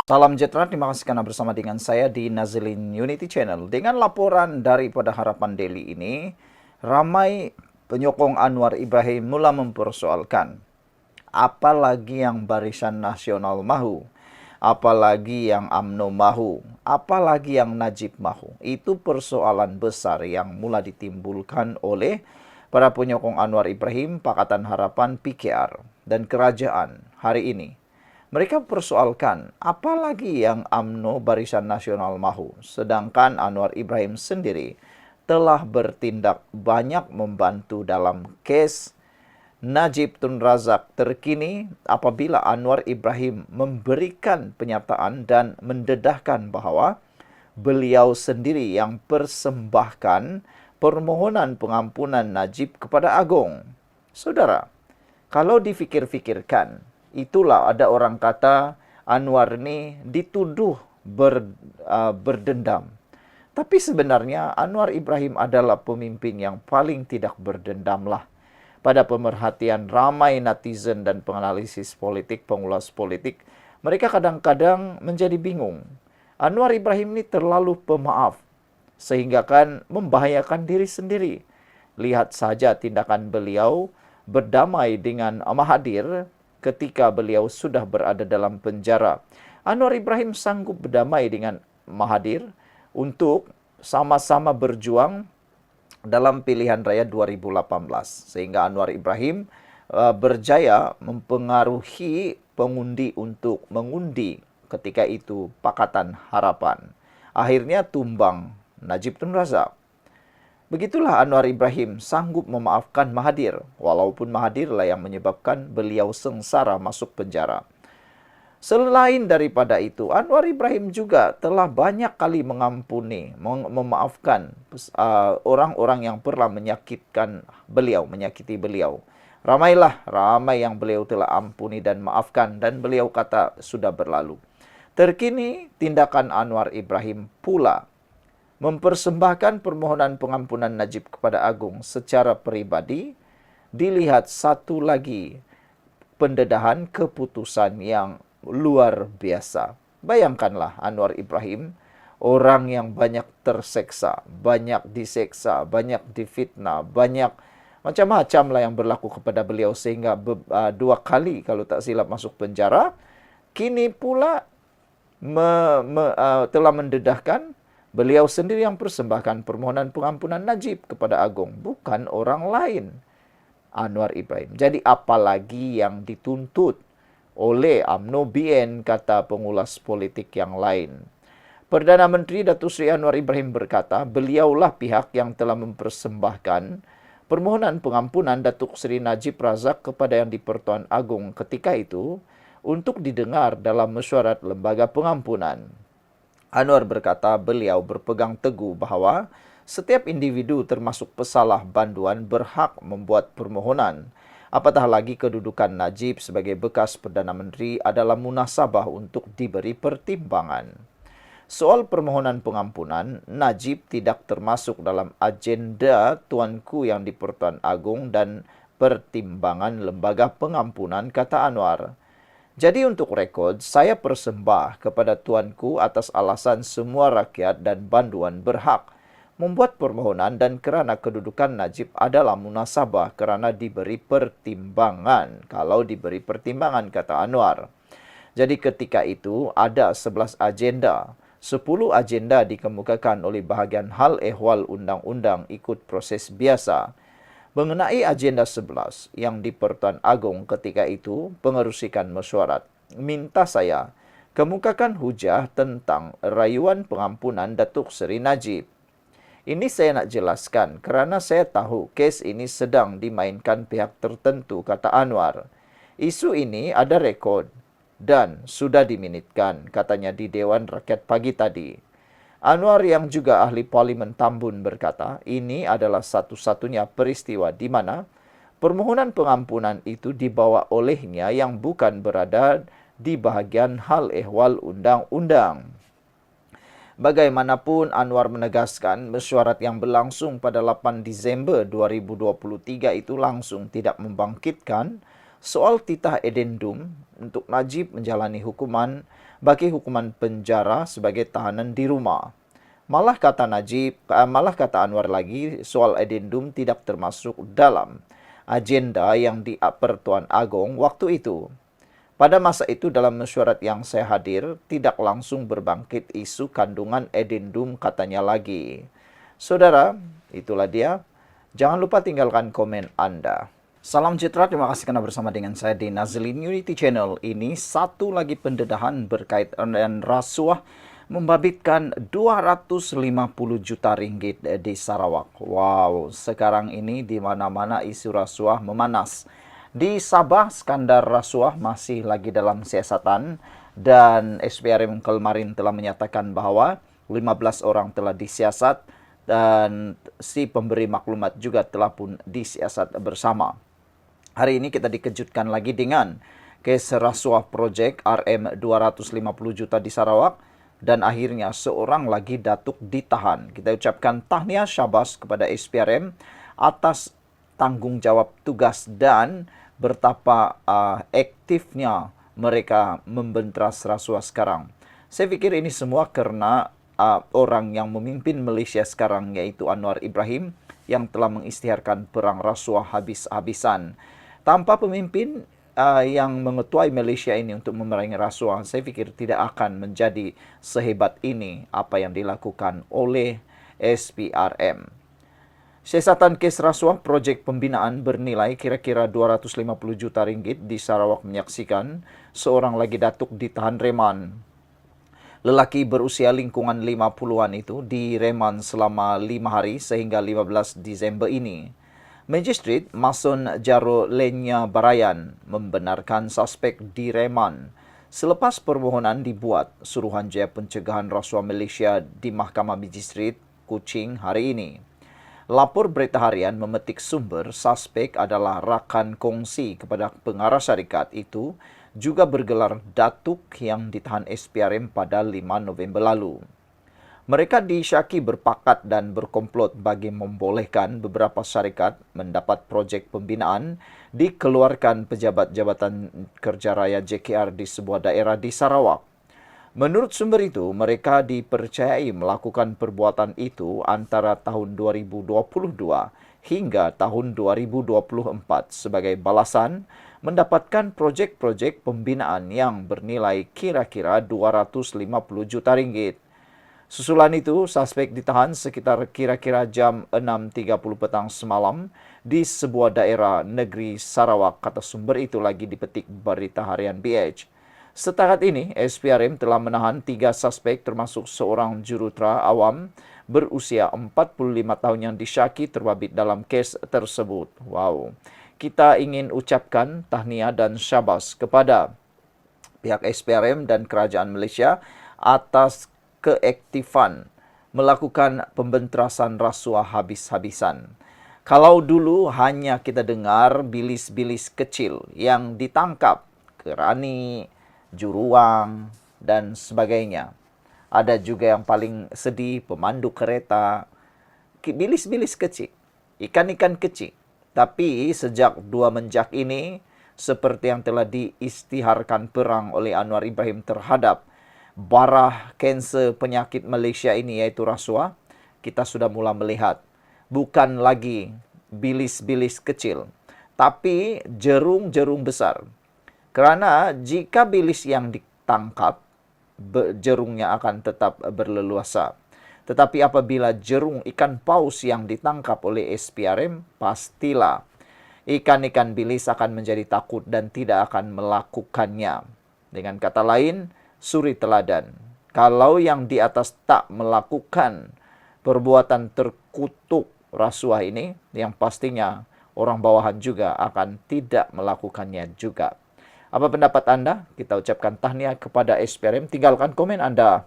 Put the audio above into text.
Salam sejahtera, terima kasih karena bersama dengan saya di Nazilin Unity Channel. Dengan laporan daripada Harapan Daily ini, ramai penyokong Anwar Ibrahim mula mempersoalkan, apalagi yang Barisan Nasional mahu, apalagi yang UMNO mahu, apalagi yang Najib mahu. Itu persoalan besar yang mula ditimbulkan oleh para penyokong Anwar Ibrahim, Pakatan Harapan PKR, dan kerajaan hari ini. Mereka persoalkan, apalagi yang UMNO Barisan Nasional mahu, sedangkan Anwar Ibrahim sendiri telah bertindak banyak membantu dalam kes Najib Tun Razak terkini apabila Anwar Ibrahim memberikan pernyataan dan mendedahkan bahawa beliau sendiri yang persembahkan permohonan pengampunan Najib kepada Agong. Saudara, kalau difikir-fikirkan, itulah ada orang kata Anwar ni dituduh berdendam. Tapi sebenarnya Anwar Ibrahim adalah pemimpin yang paling tidak berdendam lah. Pada pemerhatian ramai netizen dan penganalisis politik, pengulas politik, mereka kadang-kadang menjadi bingung. Anwar Ibrahim ini terlalu pemaaf, sehingga kan membahayakan diri sendiri. Lihat saja tindakan beliau berdamai dengan Mahathir ketika beliau sudah berada dalam penjara. Anwar Ibrahim sanggup berdamai dengan Mahathir untuk sama-sama berjuang dalam pilihan raya 2018. Sehingga Anwar Ibrahim berjaya mempengaruhi pengundi untuk mengundi ketika itu Pakatan Harapan. Akhirnya tumbang Najib Tun Razak. Begitulah Anwar Ibrahim sanggup memaafkan Mahathir, walaupun Mahathir lah yang menyebabkan beliau sengsara masuk penjara. Selain daripada itu, Anwar Ibrahim juga telah banyak kali mengampuni, memaafkan orang-orang yang pernah menyakiti beliau. Ramai yang beliau telah ampuni dan maafkan, dan beliau kata sudah berlalu. Terkini, tindakan Anwar Ibrahim pula mempersembahkan permohonan pengampunan Najib kepada Agung secara peribadi, dilihat satu lagi pendedahan keputusan yang luar biasa. Bayangkanlah Anwar Ibrahim, orang yang banyak terseksa, banyak diseksa, banyak difitnah, banyak macam-macam lah yang berlaku kepada beliau sehingga 2 kali kalau tak silap masuk penjara. Kini pula telah mendedahkan beliau sendiri yang persembahkan permohonan pengampunan Najib kepada Agong, bukan orang lain, Anwar Ibrahim. Jadi apalagi yang dituntut oleh UMNO BN, kata pengulas politik yang lain. Perdana Menteri Datuk Seri Anwar Ibrahim berkata, beliaulah pihak yang telah mempersembahkan permohonan pengampunan Datuk Seri Najib Razak kepada Yang di-Pertuan Agong ketika itu untuk didengar dalam mesyuarat lembaga pengampunan. Anwar berkata beliau berpegang teguh bahawa setiap individu termasuk pesalah banduan berhak membuat permohonan. Apatah lagi kedudukan Najib sebagai bekas Perdana Menteri adalah munasabah untuk diberi pertimbangan. Soal permohonan pengampunan, Najib tidak termasuk dalam agenda Tuanku Yang di-Pertuan Agong dan pertimbangan lembaga pengampunan, kata Anwar. Jadi untuk rekod, saya persembah kepada Tuanku atas alasan semua rakyat dan banduan berhak membuat permohonan dan kerana kedudukan Najib adalah munasabah kerana diberi pertimbangan. Kalau diberi pertimbangan, kata Anwar. Jadi ketika itu ada 11 agenda. 10 agenda dikemukakan oleh bahagian hal ehwal undang-undang ikut proses biasa. Mengenai agenda 11 yang di-Pertuan Agong ketika itu pengerusikan mesyuarat, minta saya kemukakan hujah tentang rayuan pengampunan Datuk Seri Najib. Ini saya nak jelaskan kerana saya tahu kes ini sedang dimainkan pihak tertentu, kata Anwar. Isu ini ada rekod dan sudah diminitkan, katanya di Dewan Rakyat pagi tadi. Anwar yang juga ahli Parlimen Tambun berkata, ini adalah satu-satunya peristiwa di mana permohonan pengampunan itu dibawa olehnya yang bukan berada di bahagian hal ehwal undang-undang. Bagaimanapun, Anwar menegaskan mesyuarat yang berlangsung pada 8 Disember 2023 itu langsung tidak membangkitkan soal titah edendum untuk Najib menjalani hukuman bagi hukuman penjara sebagai tahanan di rumah. Malah kata Anwar lagi, soal edendum tidak termasuk dalam agenda yang di Pertuan Agong waktu itu. Pada masa itu dalam mesyuarat yang saya hadir, tidak langsung berbangkit isu kandungan edendum katanya lagi. Saudara, itulah dia. Jangan lupa tinggalkan komen Anda. Salam sejahtera, terima kasih karena bersama dengan saya di Nazlin Unity Channel. Ini satu lagi pendedahan berkaitan dengan rasuah membabitkan 250 juta ringgit di Sarawak. Wow, sekarang ini di mana-mana isu rasuah memanas. Di Sabah, skandal rasuah masih lagi dalam siasatan dan SPRM kemarin telah menyatakan bahwa 15 orang telah disiasat dan si pemberi maklumat juga telah pun disiasat bersama. Hari ini kita dikejutkan lagi dengan kes rasuah projek RM 250 juta di Sarawak dan akhirnya seorang lagi datuk ditahan. Kita ucapkan tahniah syabas kepada SPRM atas tanggung jawab tugas dan betapa aktifnya mereka membentras rasuah sekarang. Saya pikir ini semua karena orang yang memimpin Malaysia sekarang yaitu Anwar Ibrahim yang telah mengisytiharkan perang rasuah habis-habisan. Tanpa pemimpin yang mengetuai Malaysia ini untuk memerangi rasuah, saya pikir tidak akan menjadi sehebat ini apa yang dilakukan oleh SPRM. Siasatan kes rasuah projek pembinaan bernilai kira-kira 250 juta ringgit di Sarawak menyaksikan seorang lagi datuk ditahan reman. Lelaki berusia lingkungan 50-an itu direman selama 5 hari sehingga 15 Disember ini. Magistrate Mason Jaro Lenya Barayan membenarkan suspek direman selepas permohonan dibuat Suruhanjaya Pencegahan Rasuah Malaysia di Mahkamah Magistrate Kuching hari ini. Lapor Berita Harian memetik sumber suspek adalah rakan kongsi kepada pengarah syarikat itu juga bergelar datuk yang ditahan SPRM pada 5 November lalu. Mereka disyaki berpakat dan berkomplot bagi membolehkan beberapa syarikat mendapat projek pembinaan dikeluarkan pejabat Jabatan Kerja Raya JKR di sebuah daerah di Sarawak. Menurut sumber itu, mereka dipercayai melakukan perbuatan itu antara tahun 2022 hingga tahun 2024 sebagai balasan mendapatkan projek-projek pembinaan yang bernilai kira-kira 250 juta ringgit. Susulan itu, suspek ditahan sekitar kira-kira jam 6.30 petang semalam di sebuah daerah negeri Sarawak, kata sumber itu lagi dipetik Berita Harian BH. Setakat ini, SPRM telah menahan 3 suspek termasuk seorang jurutera awam berusia 45 tahun yang disyaki terbabit dalam kes tersebut. Wow. Kita ingin ucapkan tahniah dan syabas kepada pihak SPRM dan Kerajaan Malaysia atas keaktifan melakukan pembentrasan rasuah habis-habisan. Kalau dulu hanya kita dengar bilis-bilis kecil yang ditangkap, kerani, juruang, dan sebagainya. Ada juga yang paling sedih, pemandu kereta, bilis-bilis kecil, ikan-ikan kecil. Tapi sejak 2 menjak ini, seperti yang telah diisytiharkan perang oleh Anwar Ibrahim terhadap barah kanser penyakit Malaysia ini yaitu rasuah, kita sudah mula melihat bukan lagi bilis-bilis kecil, tapi jerung-jerung besar. Kerana jika bilis yang ditangkap, jerungnya akan tetap berleluasa. Tetapi apabila jerung ikan paus yang ditangkap oleh SPRM, pastilah ikan-ikan bilis akan menjadi takut dan tidak akan melakukannya. Dengan kata lain, suri teladan. Kalau yang di atas tak melakukan perbuatan terkutuk rasuah ini, yang pastinya orang bawahan juga akan tidak melakukannya juga. Apa pendapat Anda? Kita ucapkan tahniah kepada SPRM. Tinggalkan komen Anda.